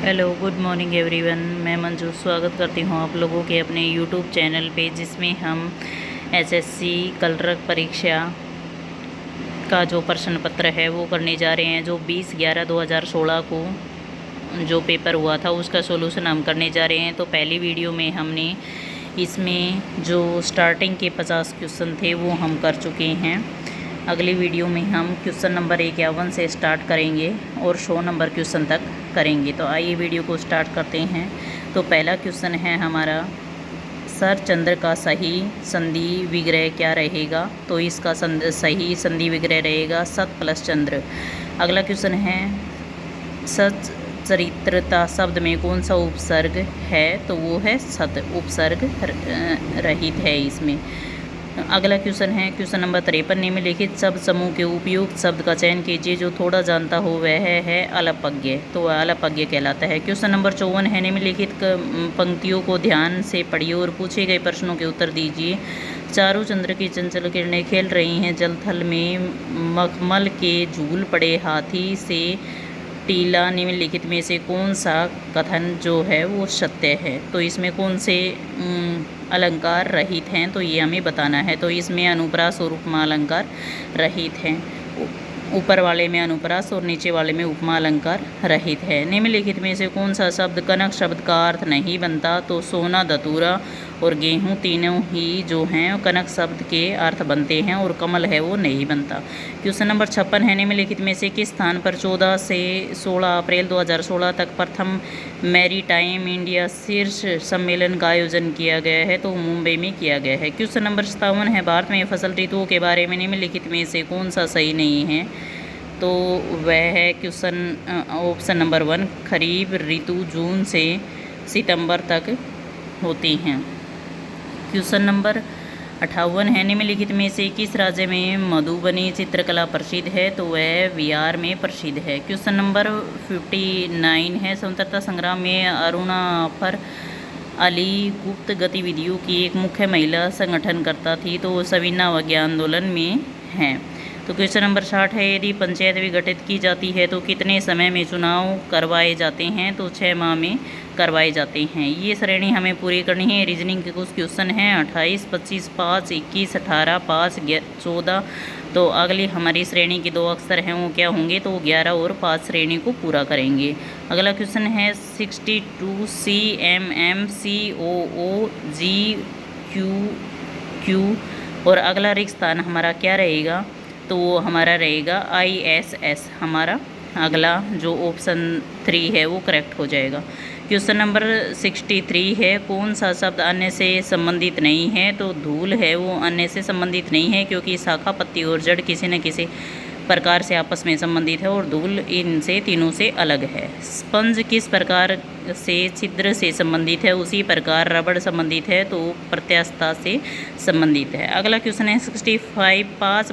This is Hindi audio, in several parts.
Hello good morning everyone. मैं मंजू स्वागत करती हूँ आप लोगों के अपने यूट्यूब चैनल पे, जिसमें हम एसएससी कलरक परीक्षा का जो प्रश्न पत्र है वो करने जा रहे हैं। जो 20/11/2016 को जो पेपर हुआ था उसका सॉल्यूशन हम करने जा रहे हैं। तो पहली वीडियो में हमने इसमें जो स्टार्टिंग के 50 क्वेश्चन थे वो हम कर चुके हैं। अगली वीडियो में हम क्वेश्चन नंबर 51 से स्टार्ट करेंगे और 100 नंबर क्वेश्चन तक करेंगे। तो आइए वीडियो को स्टार्ट करते हैं। तो पहला क्वेश्चन है हमारा, सर चंद्र का सही संधि विग्रह क्या रहेगा? तो इसका सही संधि विग्रह रहेगा सत प्लस चंद्र। अगला क्वेश्चन है, सच चरित्रता शब्द में कौन सा उपसर्ग है? तो वो है सत, उपसर्ग रहित है इसमें। अगला क्वेश्चन है क्वेश्चन नंबर 53, निम्नलिखित शब्द समूह के उपयुक्त शब्द का चयन कीजिए जो थोड़ा जानता हो वह है अल्पज्ञ। तो अल्पज्ञ कहलाता है। क्वेश्चन नंबर 54 है, निम्नलिखित पंक्तियों को ध्यान से पढ़िए और पूछे गए प्रश्नों के उत्तर दीजिए। चारों चंद्र की चंचल किरणें खेल रही हैं जलथल में, मखमल के झूल पड़े हाथी से टीला। निम्नलिखित में से कौन सा कथन जो है वो सत्य है? तो इसमें कौन से अलंकार रहित हैं? तो ये हमें बताना है। तो इसमें अनुप्रास और उपमा अलंकार रहित हैं। ऊपर वाले में अनुप्रास और नीचे वाले में उपमा अलंकार रहित है। निम्नलिखित में से कौन सा शब्द कनक शब्द का अर्थ नहीं बनता? तो सोना, धतूरा और गेहूं तीनों ही जो हैं कनक शब्द के अर्थ बनते हैं और कमल है वो नहीं बनता। क्वेश्चन नंबर 56 है, निम्नलिखित में से किस स्थान पर 14 से 16 अप्रैल 2016 तक प्रथम मैरीटाइम इंडिया शीर्ष सम्मेलन का आयोजन किया गया है? तो मुंबई में किया गया है। क्वेश्चन नंबर 57 है, भारत में फसल ऋतुओं के बारे में निम्नलिखित में से कौन सा सही नहीं है? तो वह है क्वेश्चन ऑप्शन नंबर 1, खरीफ ऋतु जून से सितंबर तक होती हैं। क्वेश्चन नंबर 58 है, निम्नलिखित में से किस राज्य में मधुबनी चित्रकला प्रसिद्ध है? तो वह बिहार में प्रसिद्ध है। क्वेश्चन नंबर 59 है, स्वतंत्रता संग्राम में अरुणा अफर अली गुप्त गतिविधियों की एक मुख्य महिला संगठनकर्ता थी। तो सविना अवज्ञा आंदोलन में है। तो क्वेश्चन नंबर 60 है, यदि पंचायत विघटित की जाती है तो कितने समय में चुनाव करवाए जाते हैं? तो 6 माह में करवाए जाते हैं। ये श्रेणी हमें पूरी करनी है। रीजनिंग के कुछ क्वेश्चन हैं 28, 25, 5, 21, 18, 5, 14। तो अगली हमारी श्रेणी के 2 अक्षर हैं वो क्या होंगे? तो 11 और 5 श्रेणी को पूरा करेंगे। अगला क्वेश्चन है 62, CMM COO GQ और अगला रिक्त स्थान हमारा क्या रहेगा? तो वो हमारा रहेगा ISS। हमारा अगला जो ऑप्शन 3 है वो करेक्ट हो जाएगा। क्वेश्चन नंबर 63 है, कौन सा शब्द अन्य से संबंधित नहीं है? तो धूल है वो अन्य से संबंधित नहीं है, क्योंकि शाखा, पत्ती और जड़ किसी न किसी प्रकार से आपस में संबंधित है और धूल इनसे तीनों से अलग है। स्पंज किस प्रकार से छिद्र से संबंधित है? उसी प्रकार रबड़ संबंधित है, तो प्रत्यास्थता से संबंधित है। अगला क्वेश्चन है 65, 5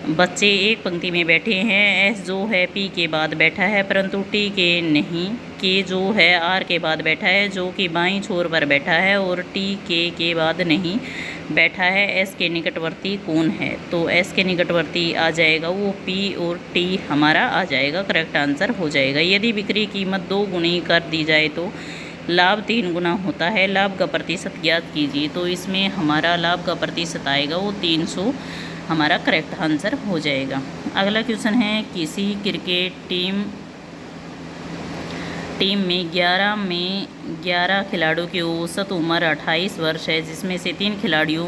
बच्चे एक पंक्ति में बैठे हैं। एस जो है पी के बाद बैठा है परंतु टी के नहीं। के जो है आर के बाद बैठा है जो कि बाईं छोर पर बैठा है, और टी के बाद नहीं बैठा है। एस के निकटवर्ती कौन है? तो एस के निकटवर्ती आ जाएगा वो पी और टी हमारा आ जाएगा, करेक्ट आंसर हो जाएगा। यदि बिक्री कीमत 2 गुनी कर दी जाए तो लाभ 3 गुना होता है। लाभ का प्रतिशत ज्ञात कीजिए। तो इसमें हमारा लाभ का प्रतिशत आएगा वो 300 हमारा करेक्ट आंसर हो जाएगा। अगला क्वेश्चन है, किसी क्रिकेट टीम में 11 खिलाड़ियों की औसत उम्र 28 वर्ष है, जिसमें से 3 खिलाड़ियों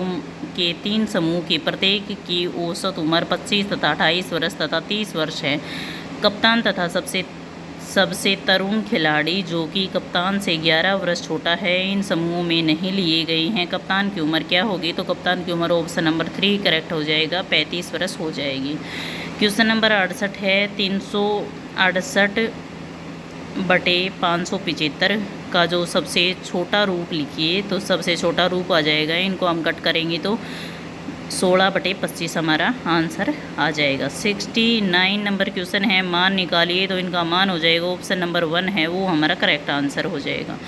के 3 समूह की प्रत्येक की औसत उम्र 25 तथा 28 वर्ष तथा 30 वर्ष है। कप्तान तथा सबसे तरुण खिलाड़ी जो कि कप्तान से 11 वर्ष छोटा है इन समूहों में नहीं लिए गए हैं। कप्तान की उम्र क्या होगी? तो कप्तान की उम्र ऑप्शन नंबर 3 करेक्ट हो जाएगा, 35 वर्ष हो जाएगी। क्वेश्चन नंबर 68 है, 368/575 का जो सबसे छोटा रूप लिखिए। तो सबसे छोटा रूप आ जाएगा, इनको हम कट करेंगे तो 16/25 हमारा आंसर आ जाएगा। 69 नंबर क्वेश्चन है, मान निकालिए। तो इनका मान हो जाएगा ऑप्शन नंबर 1 है वो हमारा करेक्ट आंसर हो जाएगा।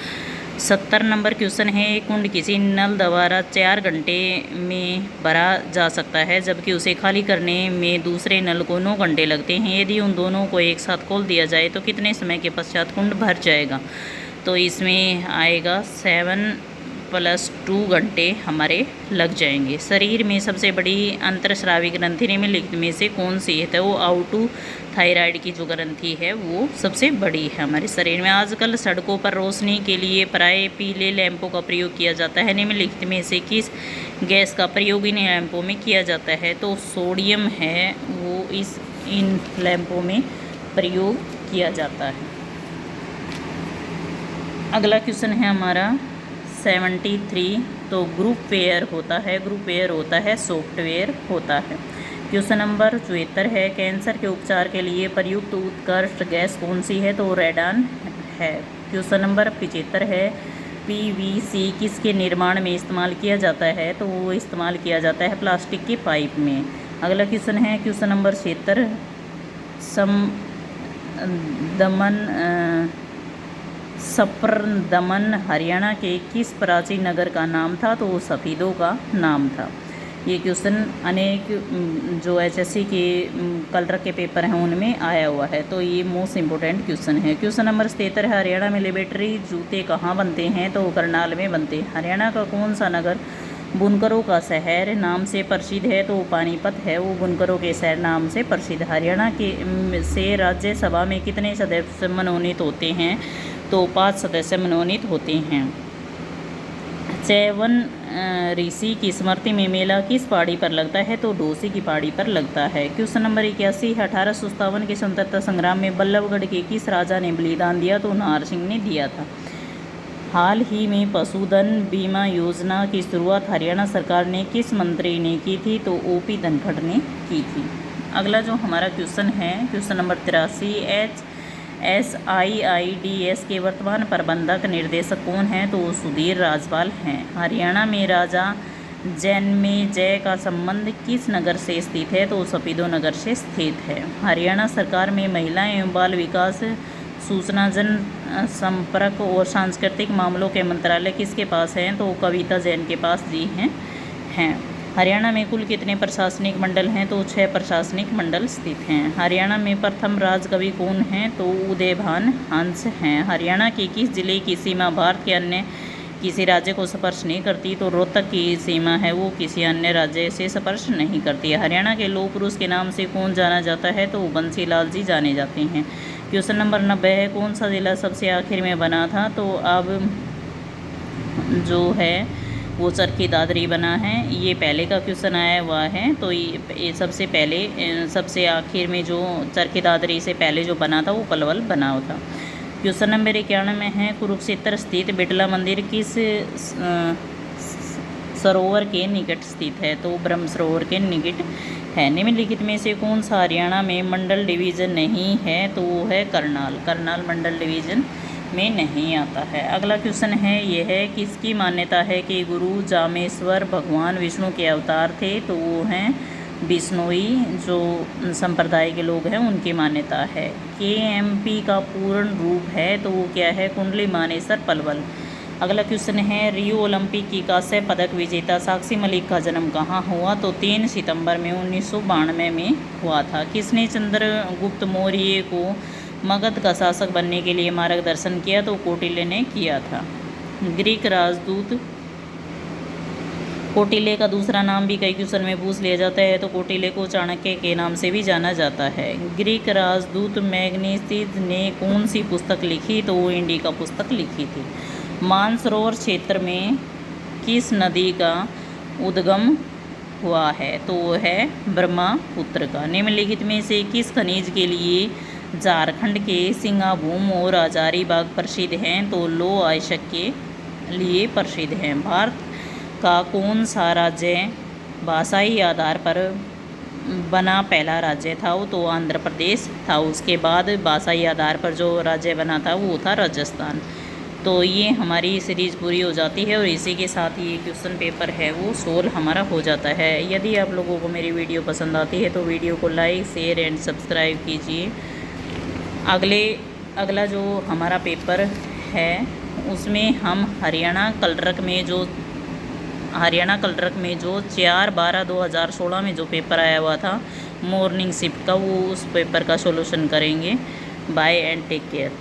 70 नंबर क्वेश्चन है, एक कुंड किसी नल द्वारा 4 घंटे में भरा जा सकता है, जबकि उसे खाली करने में दूसरे नल को 9 घंटे लगते हैं। यदि उन दोनों को एक साथ खोल दिया जाए तो कितने समय के पश्चात कुंड भर जाएगा? तो इसमें आएगा 7 + 2 घंटे हमारे लग जाएंगे। शरीर में सबसे बड़ी अंतरस्रावी ग्रंथि निम्नलिखित में से कौन सी है? तो वो आउटू थायराइड की जो ग्रंथि है वो सबसे बड़ी है हमारे शरीर में। आजकल सड़कों पर रोशनी के लिए प्राय पीले लैंपों का प्रयोग किया जाता है। निम्नलिखित में से किस गैस का प्रयोग इन लैंपों में किया जाता है? तो सोडियम है वो इन लैंपों में प्रयोग किया जाता है। अगला क्वेश्चन है हमारा 73। तो ग्रुपवेयर होता है सॉफ्टवेयर होता है। क्वेश्चन नंबर 74 है, कैंसर के उपचार के लिए प्रयुक्त उत्कृष्ट गैस कौन सी है? तो रेडान है। क्वेश्चन नंबर 75 है, पीवीसी किसके निर्माण में इस्तेमाल किया जाता है? तो वो इस्तेमाल किया जाता है प्लास्टिक की पाइप में। अगला क्वेश्चन है क्वेश्चन नंबर 76, सफरदमन हरियाणा के किस प्राचीन नगर का नाम था? तो सफीदों का नाम था। ये क्वेश्चन अनेक जो एचएससी के कलरक के पेपर हैं उनमें आया हुआ है, तो ये मोस्ट इम्पोर्टेंट क्वेश्चन है। क्वेश्चन नंबर 77 है, हरियाणा में लेबोरेटरी जूते कहाँ बनते हैं? तो करनाल में बनते हैं। हरियाणा का कौन सा नगर बुनकरों का शहर नाम से प्रसिद्ध है? तो पानीपत है वो बुनकरों के शहर नाम से प्रसिद्ध। हरियाणा के से राज्यसभा में कितने सदस्य मनोनीत होते हैं? तो 5 सदस्य मनोनीत होते हैं। चैवन ऋषि की स्मृति में मेला किस पहाड़ी पर लगता है? तो डोसी की पहाड़ी पर लगता है। क्वेश्चन नंबर 81 है, 1857 के स्वतंत्रता संग्राम में बल्लभगढ़ के किस राजा ने बलिदान दिया? तो नाहर सिंह ने दिया था। हाल ही में पशुधन बीमा योजना की शुरुआत हरियाणा सरकार ने किस मंत्री ने की थी? तो ओपी धनखड़ ने की थी। अगला जो हमारा क्वेश्चन है क्वेश्चन नंबर 83, SIIDS के वर्तमान प्रबंधक निर्देशक कौन हैं? तो सुधीर राजपाल हैं। हरियाणा में राजा जन्मेजय का संबंध किस नगर से स्थित है? तो सफीदो नगर से स्थित है। हरियाणा सरकार में महिला एवं बाल विकास, सूचना, जन संपर्क और सांस्कृतिक मामलों के मंत्रालय किसके पास हैं? तो कविता जैन के पास जी हैं। हरियाणा में कुल कितने प्रशासनिक मंडल हैं? तो 6 प्रशासनिक मंडल स्थित हैं। हरियाणा में प्रथम राजकवि कौन हैं? तो उदयभान हंस हैं। हरियाणा के किस जिले की सीमा भारत के अन्य किसी राज्य को स्पर्श नहीं करती? तो रोहतक की सीमा है वो किसी अन्य राज्य से स्पर्श नहीं करती है। हरियाणा के लौह पुरुष के नाम से कौन जाना जाता है? तो बंसीलाल जी जाने जाते हैं। क्वेश्चन नंबर 90 है, कौन सा जिला सबसे आखिर में बना था? तो अब जो है वो चरखी दादरी बना है। ये पहले का क्वेश्चन आया हुआ है, तो ये सबसे पहले सबसे आखिर में जो चरखी दादरी से पहले जो बना था वो पलवल बना हुआ था। क्वेश्चन नंबर 91 में है, कुरुक्षेत्र स्थित बिड़ला मंदिर किस सरोवर के निकट स्थित है? तो ब्रह्म सरोवर के निकट है। निम्नलिखित में से कौन सा हरियाणा में मंडल डिवीज़न नहीं है? तो वो है करनाल मंडल डिवीज़न में नहीं आता है। अगला क्वेश्चन है यह है, किसकी मान्यता है कि गुरु जामेश्वर भगवान विष्णु के अवतार थे? तो वो हैं बिश्नोई जो संप्रदाय के लोग हैं उनकी मान्यता है। KMP का पूर्ण रूप है तो वो क्या है? कुंडली मानेसर पलवल। अगला क्वेश्चन है, रियो ओलंपिक की कांस्य पदक विजेता साक्षी मलिक का जन्म कहाँ हुआ? तो 3 सितंबर में 1992 में हुआ था। किसने चंद्रगुप्त मौर्य को मगध का शासक बनने के लिए मार्गदर्शन किया? तो कौटिल्य ने किया था। ग्रीक राजदूत कौटिल्य का दूसरा नाम भी कई क्वेश्चन में पूछ लिया जाता है, तो कौटिल्य को चाणक्य के नाम से भी जाना जाता है। ग्रीक राजदूत मैग्नेसिस ने कौन सी पुस्तक लिखी? तो वो इंडिका पुस्तक लिखी थी। मानसरोवर क्षेत्र में किस नदी का उद्गम हुआ है? तो वो है ब्रह्मपुत्र का। निम्नलिखित में से किस खनिज के लिए झारखंड के सिंगाभूम और हजारीबाग प्रसिद्ध हैं? तो लौह अयस्क के लिए प्रसिद्ध हैं। भारत का कौन सा राज्य भाषाई आधार पर बना पहला राज्य था? वो तो आंध्र प्रदेश था। उसके बाद भाषाई आधार पर जो राज्य बना था वो था राजस्थान। तो ये हमारी सीरीज़ पूरी हो जाती है और इसी के साथ ये क्वेश्चन पेपर है वो सोल्व हमारा हो जाता है। यदि आप लोगों को मेरी वीडियो पसंद आती है तो वीडियो को लाइक, शेयर एंड सब्सक्राइब कीजिए। अगला जो हमारा पेपर है उसमें हम हरियाणा कलरक में जो 4/12/2016 में जो पेपर आया हुआ था मॉर्निंग शिफ्ट का, वो उस पेपर का सॉल्यूशन करेंगे। Bye and take care.